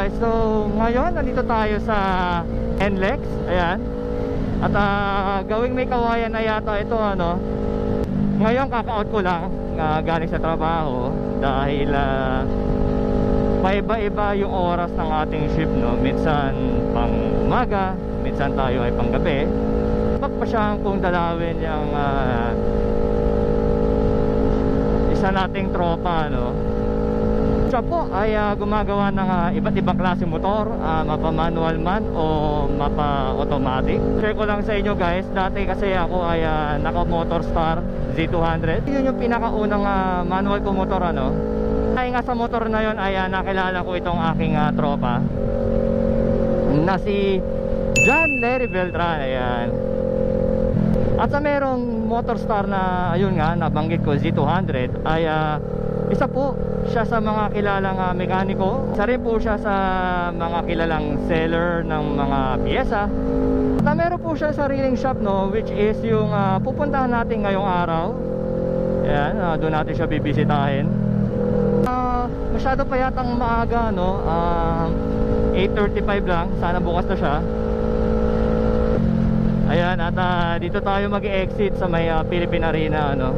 guys, so ngayon nandito tayo sa NLEX. Ayan. At gawing may kawayan na yata ito ano. Ngayon kaka-out ko lang galing sa trabaho dahil paiba-iba yung oras ng ating shift, no? Minsan pang umaga, minsan tayo ay pang gabi. Pagpasyaan kong dalawin yung isa nating tropa, no? Siya po ay gumagawa ng iba't ibang klase motor, mapa manual man o mapa automatic. Share ko lang sa inyo guys, dati kasi ako ay naka Motorstar Z200. Yun yung pinakaunang manual ko motor, ano. Ay nga sa motor na yun ay nakilala ko itong aking tropa na si John Larry Beltran. Ayan. At sa merong Motorstar na ayun nga nabanggit ko, Z200, ay isa po siya sa mga kilalang mekaniko. Isa rin po siya sa mga kilalang seller ng mga piyesa. At meron po siya sariling shop, no, which is yung pupuntahan natin ngayong araw. Ayan, doon natin siya bibisitahin. Masyado pa yatang maaga, no. 8:35 lang, sana bukas na siya. Ayan, at dito tayo mag-exit sa may Philippine Arena, ano.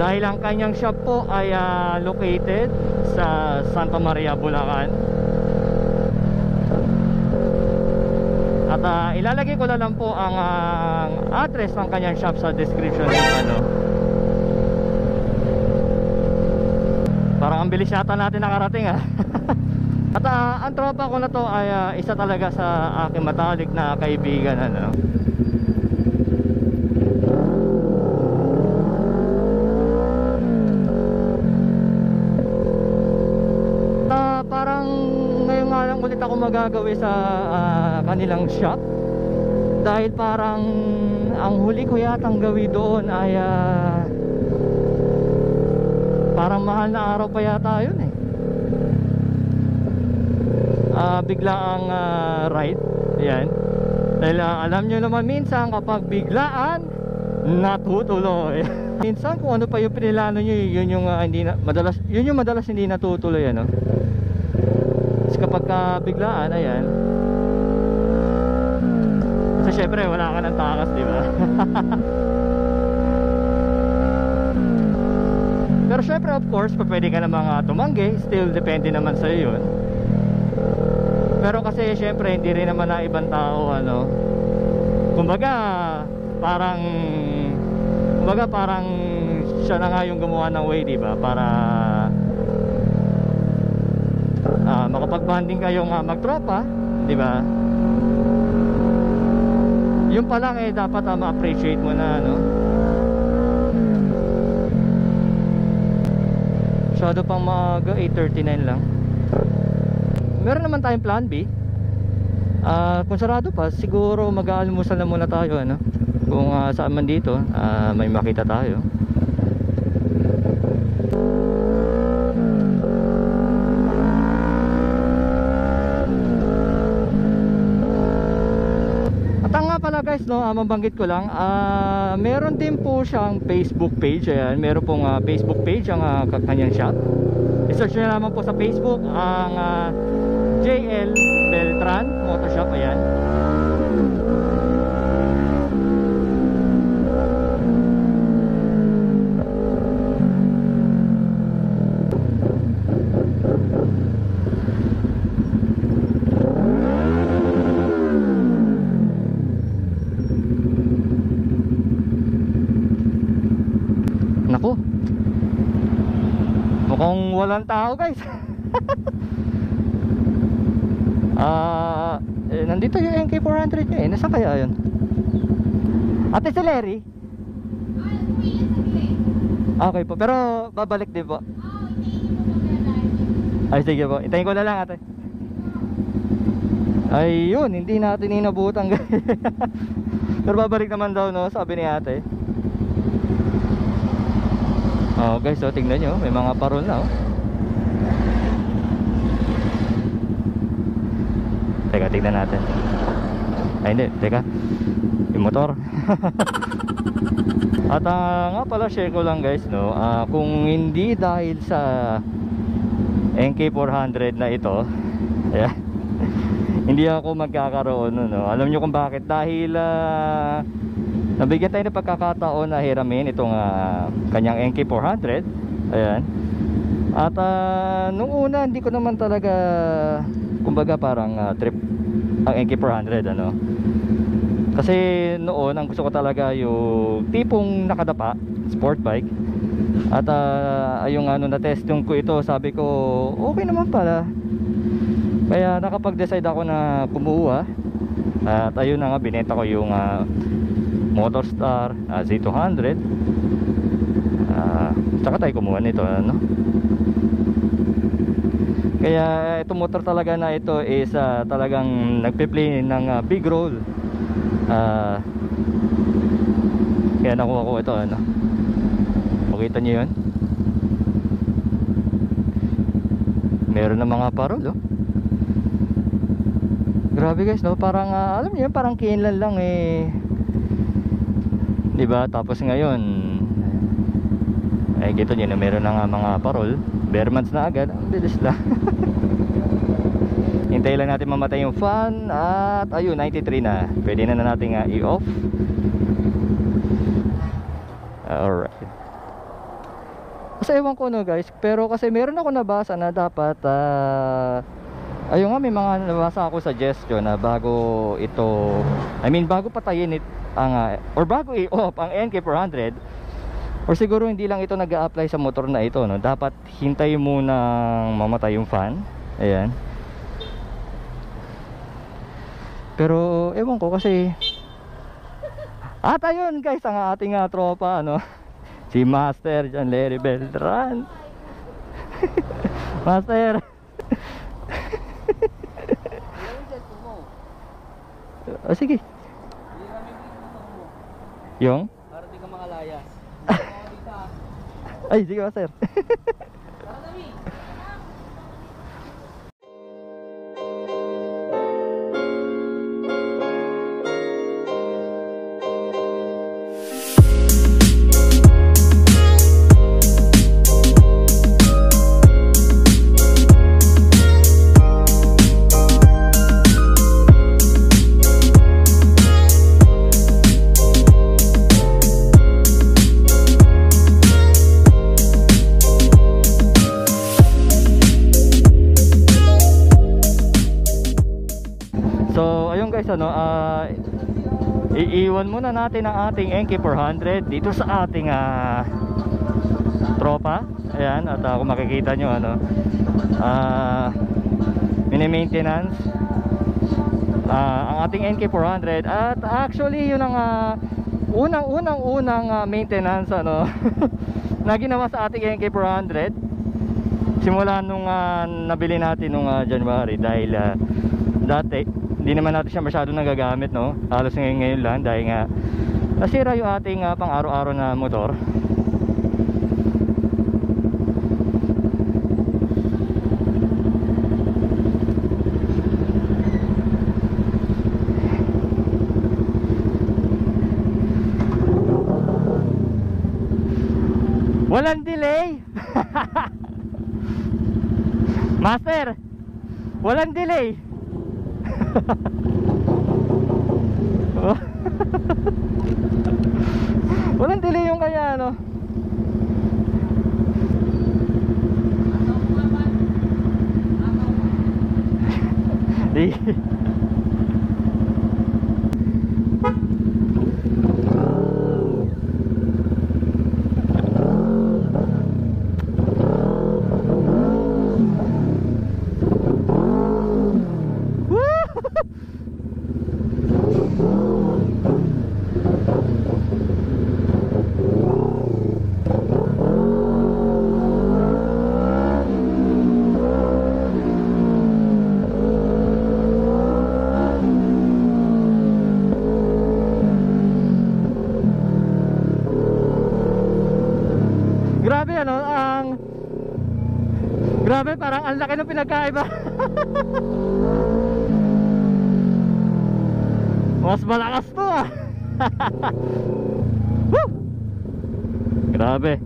Dahil ang kanyang shop po ay located sa Santa Maria, Bulacan. At ilalagay ko na lang po ang address ng kanyang shop sa description ng ano. Parang ang bilis yata natin nakarating At ang tropa ko na to ay isa talaga sa aking matalik na kaibigan, ano. Parang ngayon nga lang ulit ako magagawi sa kanilang shop. Dahil parang ang huli ko yatang gawi doon ay parang mahal na araw pa yata yun biglaang ride. Ayan. Dahil alam nyo naman minsan kapag biglaan natutuloy. Minsan kung ano pa yung pinilano nyo, yun yung madalas hindi natutuloy, ano. Tapos kapag biglaan, ayan. Kasi syempre wala ka ng takas, di ba? Pero syempre of course pwede ka namang tumanggi, still depende naman sa iyo yun. Pero kasi syempre hindi rin naman na ibang tao, ano. Kumbaga parang siya na nga yung gumawa ng way, di ba? Para makapag-bonding kayong magtropa, di ba? Yung pa lang dapat ma-appreciate mo na, no? Masyado pang maaga, 8:39 lang. Meron naman tayong plan B. Kung sarado pa, siguro mag-aalmusal na muna tayo, ano? Kung saan man dito may makita tayo. At nga pala guys, no, mabanggit ko lang, meron din po siyang Facebook page. Ayan, meron pong Facebook page ang kanyang shop. I-search nyo naman po sa Facebook ang JL Beltran Motoshop. Ayan. Naku, mukhang walang tao guys. Nandito yung NK400 niya nasaan kaya yun? Ate si Larry? Okay po, pero babalik din po. Ay sige po, itayin ko na lang ate. Ayun, hindi natin inabutan guys. Pero babalik naman daw, no, sabi ni ate. Oh guys, so tingnan nyo, may mga parol na, oh. Teka, tingnan natin. Ay hindi, teka, yung motor. At nga pala, share ko lang guys, no, kung hindi dahil sa NK400 na ito. Ayan. Hindi ako magkakaroon no. Alam nyo kung bakit? Dahil nabigyan tayo ng pagkakataon na hiramin itong kanyang NK400. Ayan. At nung una hindi ko naman talaga, kumbaga parang trip ang NK400 ano. Kasi noon ang gusto ko talaga yung tipong nakadapa, sport bike. At yung na testing ko ito, sabi ko okay naman pala. Kaya nakapag-decide ako na kumuha. At ayun na nga, binenta ko yung Motorstar Z200. Tsaka tayo kumuha nito ano. Kaya itong motor talaga na ito is talagang nagpe-play ng big role. Kaya nakuha ko ito ano. Makita nyo yun, meron na mga parol oh. Grabe guys no, parang alam niyo parang kiinlan lang eh, diba? Tapos ngayon ay kita nyo na meron na nga mga parol, bare months na agad, ang bilis lang. Hintay lang natin mamatay yung fan. At ayun, 93 na, pwede na natin i-off. Alright. Kasi ewan ko no guys, pero kasi meron ako nabasa na dapat ayun nga, may mga nabasa ako suggestion na bago ito, bago patayin or bago i-off ang NK400, or siguro hindi lang ito nag-a-apply sa motor na ito no, dapat hintayin muna mamatay yung fan. Ayan. Pero ewan ko kasi. At ayun guys, ang ating tropa ano, si Master John Larry Beltran. Master. Sige. Yung? Para di ka makalayas. Ay, sige Master. Ano, iiwan muna natin ang ating NK400 dito sa ating tropa. Ayan, at kung makikita nyo ano, mini-maintenance ang ating NK400. At actually yun ang unang maintenance ano na ginawa sa ating NK400 simula nung nabili natin nung January. Dahil dati hindi naman natin siya masyado nagagamit no, halos ngayon lang dahil nga nasira yung ating pang araw-araw na motor. Walang delay. Master, walang delay. Walang delay yung kanya ano. Di. Grabe, parang ang laki ng pinagkaiba. Mas malakas to Woo! Grabe.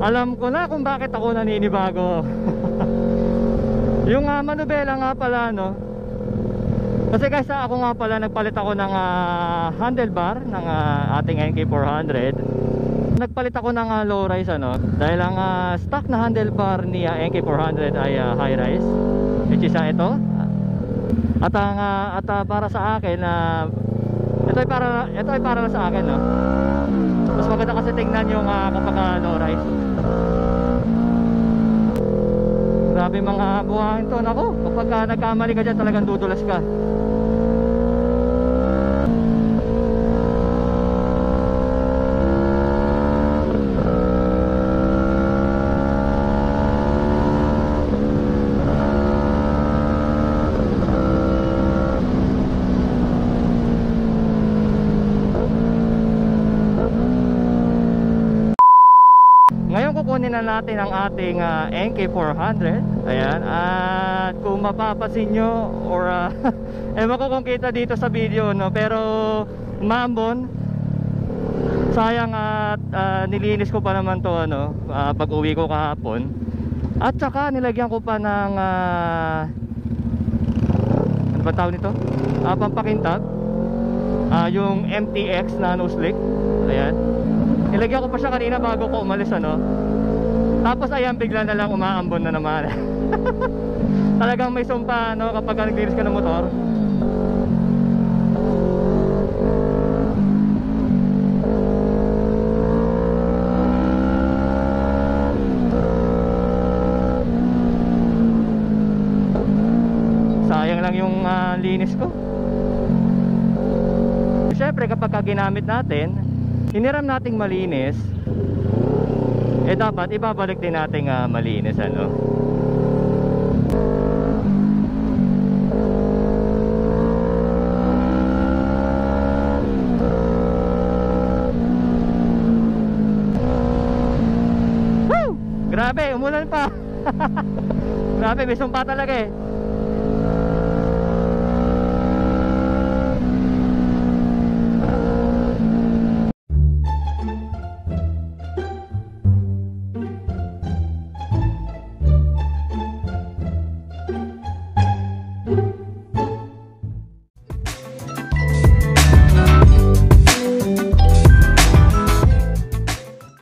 Alam ko na kung bakit ako naninibago. Yung manubela nga pala, no? Kasi guys, ako nga pala nagpalit ako ng handlebar ng ating NK400. Nagpalit ako ng low rise, ano? Dahil ang stock na handlebar ni NK400 ay high rise, which is ito. At para sa akin ito ay para lang sa akin, no? Mas maganda kasi tingnan yung kapag low rise. Grabe mga buhangin to. Nako, kapag nagkamali ka dyan, talagang dudulas ka. Ngayon kukunin na natin ang ating NK400. Ayan. At kung mapapasin nyo or ewan ko kung kita dito sa video, no? Pero maambon. Sayang at nilinis ko pa naman to, ano, pag uwi ko kahapon. At saka nilagyan ko pa ng ano ba tawag nito? Pampakintab. Yung MTX na nose slick. Ayan. Nilagyan ko pa siya kanina bago ko umalis, ano. Tapos ayan, bigla na lang umaambon na naman. Talagang may sumpa, no, kapag naglinis ka ng motor. Sayang lang yung linis ko. Siyempre kapag ginamit natin, hiniram nating malinis, dapat ibabalik din nating malinis, ano. Woo! Grabe, umulan pa. Grabe, may sumpa talaga eh.